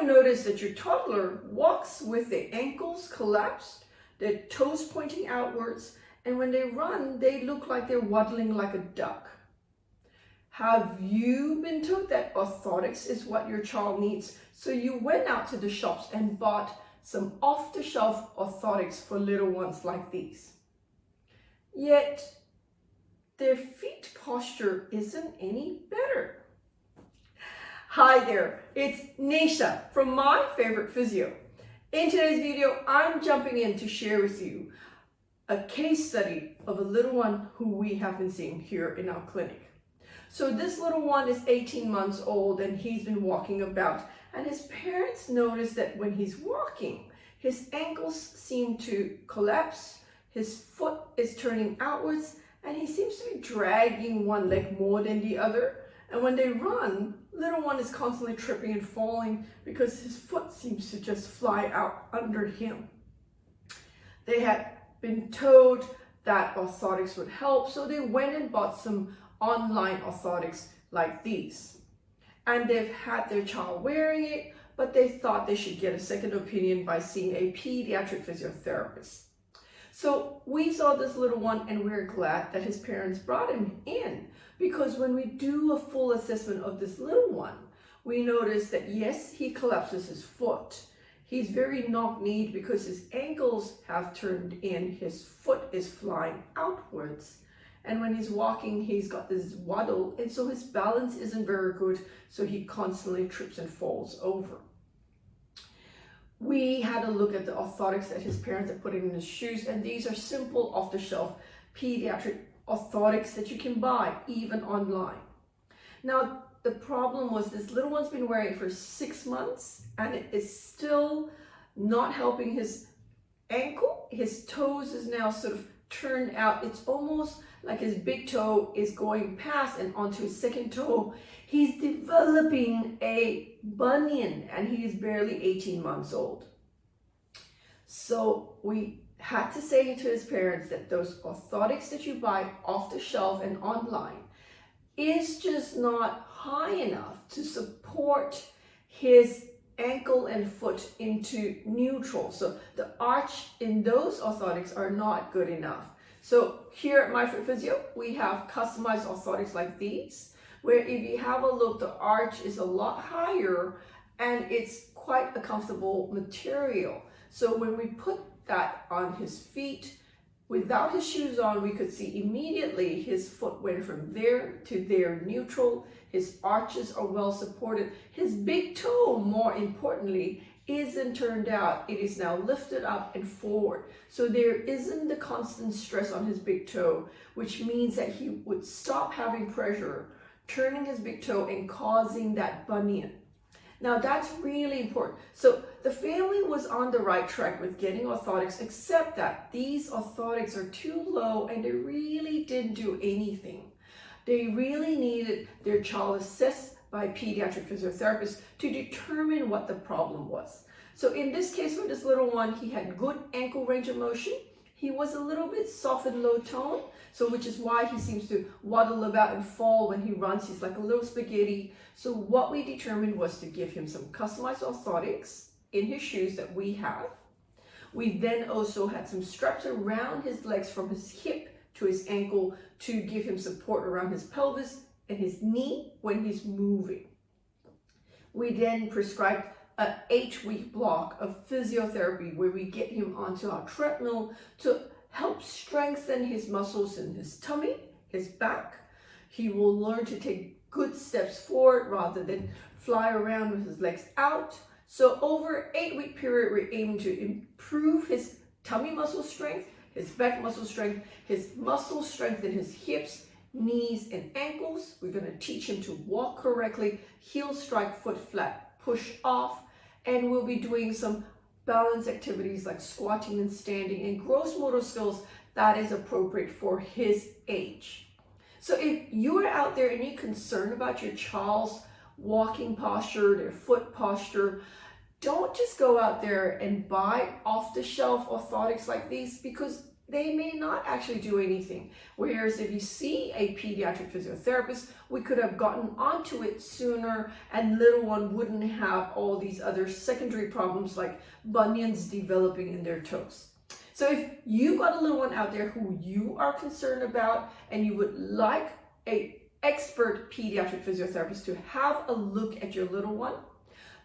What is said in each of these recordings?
you notice that your toddler walks with their ankles collapsed, their toes pointing outwards, and when they run, they look like they're waddling like a duck. Have you been told that orthotics is what your child needs? So you went out to the shops and bought some off-the-shelf orthotics for little ones like these. Yet, their feet posture isn't any better. Hi there, it's Neesha from My Favourite Physio. In today's video, I'm jumping in to share with you a case study of a little one who we have been seeing here in our clinic. So this little one is 18 months old and he's been walking about, and his parents notice that when he's walking, his ankles seem to collapse, his foot is turning outwards, and he seems to be dragging one leg more than the other. And when they run, little one is constantly tripping and falling because his foot seems to just fly out under him. They had been told that orthotics would help, so they went and bought some online orthotics like these. And they've had their child wearing it, but they thought they should get a second opinion by seeing a pediatric physiotherapist. So we saw this little one and we're glad that his parents brought him in, because when we do a full assessment of this little one, we notice that yes, he collapses his foot. He's very knock-kneed because his ankles have turned in, his foot is flying outwards. And when he's walking, he's got this waddle, and so his balance isn't very good, so he constantly trips and falls over. We had a look at the orthotics that his parents are putting in his shoes, and these are simple off-the-shelf pediatric orthotics that you can buy even online. Now, the problem was this little one's been wearing it for 6 months, and it is still not helping his ankle. His toes is now sort of turned out. It's almost like his big toe is going past and onto his second toe. He's developing a bunion and he is barely 18 months old. So we had to say to his parents that those orthotics that you buy off the shelf and online is just not high enough to support his ankle and foot into neutral. So the arch in those orthotics are not good enough. So here at My Favourite Physio, we have customized orthotics like these, where if you have a look, the arch is a lot higher and it's quite a comfortable material. So when we put that on his feet, without his shoes on, we could see immediately his foot went from there to there neutral. His arches are well supported. His big toe, more importantly, isn't turned out. It is now lifted up and forward. So there isn't the constant stress on his big toe, which means that he would stop having pressure, turning his big toe and causing that bunion. Now that's really important. So the family was on the right track with getting orthotics, except that these orthotics are too low and they really didn't do anything. They really needed their child assessed by pediatric physiotherapists to determine what the problem was. So in this case, for this little one, he had good ankle range of motion. He was a little bit soft and low tone, so which is why he seems to waddle about and fall when he runs. He's like a little spaghetti. So what we determined was to give him some customized orthotics in his shoes that we have. We then also had some straps around his legs from his hip to his ankle to give him support around his pelvis and his knee when he's moving. We then prescribed an 8-week block of physiotherapy where we get him onto our treadmill to help strengthen his muscles in his tummy, his back. He will learn to take good steps forward rather than fly around with his legs out. So over an 8-week period, we're aiming to improve his tummy muscle strength, his back muscle strength, his muscle strength in his hips, knees, and ankles. We're going to teach him to walk correctly, heel strike, foot flat, push off, and we'll be doing some balance activities like squatting and standing and gross motor skills that is appropriate for his age. So if you are out there and you're concerned about your child's walking posture, their foot posture, don't just go out there and buy off-the-shelf orthotics like these, because they may not actually do anything. Whereas if you see a pediatric physiotherapist, we could have gotten onto it sooner and little one wouldn't have all these other secondary problems like bunions developing in their toes. So if you've got a little one out there who you are concerned about and you would like an expert pediatric physiotherapist to have a look at your little one,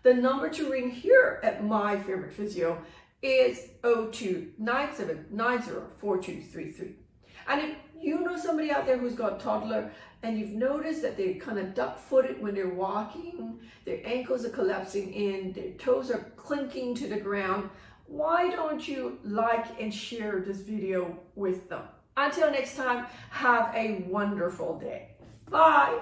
the number to ring here at My Favorite Physio is 02-9790-4233. And if you know somebody out there who's got a toddler and you've noticed that they're kind of duck-footed when they're walking, their ankles are collapsing in, their toes are clinking to the ground, why don't you like and share this video with them? Until next time, have a wonderful day. Bye.